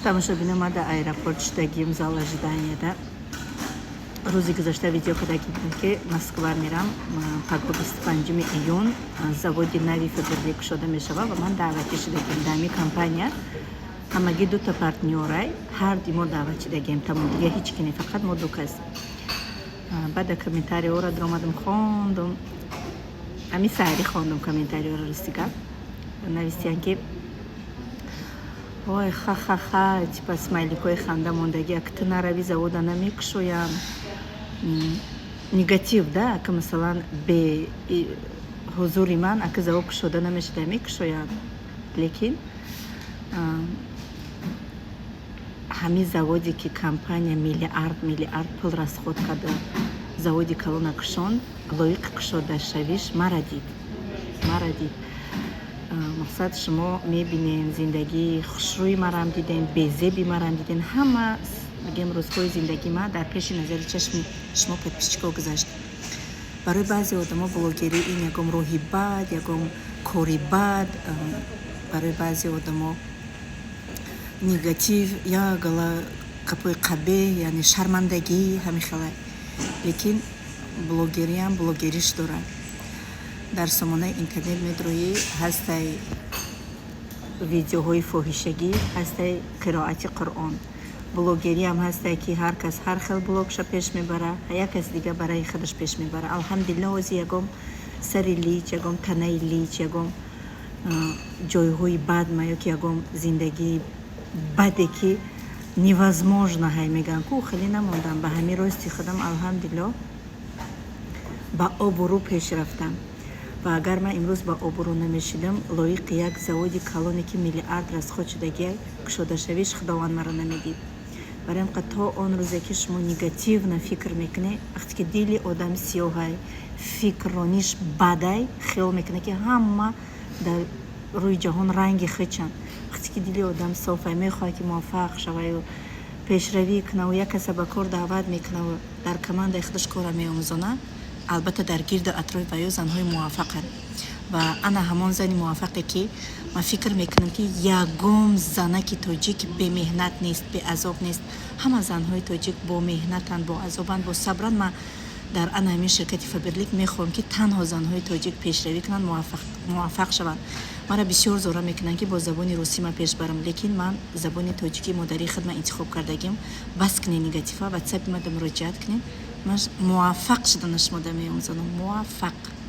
тамошобина, ма дар аэропорт шудагим зала ожиданияда. рӯзи гузашта видео карда будем ки Москва мирам пагоҳ 25 июн заводи нави Фаберлик кушода мешавад ва ман даъватӣ шудагим дар ҳамин компания. ҳамагӣ дута партнёрай, ҳар ди мо даъват шудагим, тамом дига ҳеҷ ки не, фақат мо ду кас. баъда комментариҳоро омадам хондум, ҳамин сайри хондум комментариҳоро ростига. навистиянд ки ой ха типа смайликҳои ханда мондагӣ, ак ту наравӣ завода намекушоям. Негатив да, ака масалан бе ҳузури ман ака завод кушода намешуда мекушоям. Лекин ҳамин заводе ки компания миллиард пул расход карда заводи калона кушонд, лоиқи кушодашавиш мара дид. мақсад шумо мебинем зиндагии хушрӯи марам дидем, безеби марам дидем, ҳама бигем рӯзҳои зиндагӣ ма дар пеши назари чашми шумо подписчикҳо гузашт. барои баъзе одамо блогерӣ ин ягон роҳи бад, ягон кори бад, барои баъзе одамо негатив ягала капои қабеҳ, яъне шармандагӣ ҳамин хеле. лекин блогериам блогериш дорад. дар сомонаи интернет медроӣ, ҳастай видеоҳои фоҳишагӣ, ҳастай қироати қуръон. блогериам ҳастай ки ҳар кас ҳар хел блогша пеш мебара, як кас дига барои худаш пеш мебара. алҳамдулиллаҳ ози ягон сари лич, ягон танаи лич, ягон ҷойҳои бад ма ёки ягон зиндагии баде ки невозможно ҳай мегӯям ку хеле намондам. ба ҳамин рости худам алҳамдулиллаҳ ба обурӯ пеш рафтам. ва агар ман имрӯз ба обурӯ намешидам, лоиқи як заводи калоне ки миллиард расход шудаги кушодашавиш худованд маро намедид. барои ин то он рӯзе ки шумо негативно фикр мекунед, вақте ки дили одам сиёҳай, фикрониш бадай, хиёл мекунад ки ҳама дар рӯи ҷаҳон ранги хичанд. вақте ки дили одам софай, мехоҳад ки муваффақ шаваю, пешравӣ кунаву як каса ба кор даъват мекунаву дар командаи худаш кора меомӯзонад, албатта дар гирду атрофи ваё занҳои муваффақанд. ва ана ҳамон зани муваффақе ки ман фикр мекунам ки ягон занаки тоҷик бемеҳнат нест, беазоб нест. ҳама занҳои тоҷик бо меҳнатанд, бо азобанд, бо сабранд. ман дар ана ҳамин ширкати Фаберлик мехоҳам ки танҳо занҳои тоҷик пешравӣ кунанд, муваффақ шаванд. мара бисёр зора мекунанд ки бо забони русӣ ман пеш барам, лекин ман забони тоҷикии модари худам интихоб кардагим. бас кунед негатива, ватсапи мада муроҷиат кунед. ман муваффақ шуданаш мода меомӯзонам. муваффақ.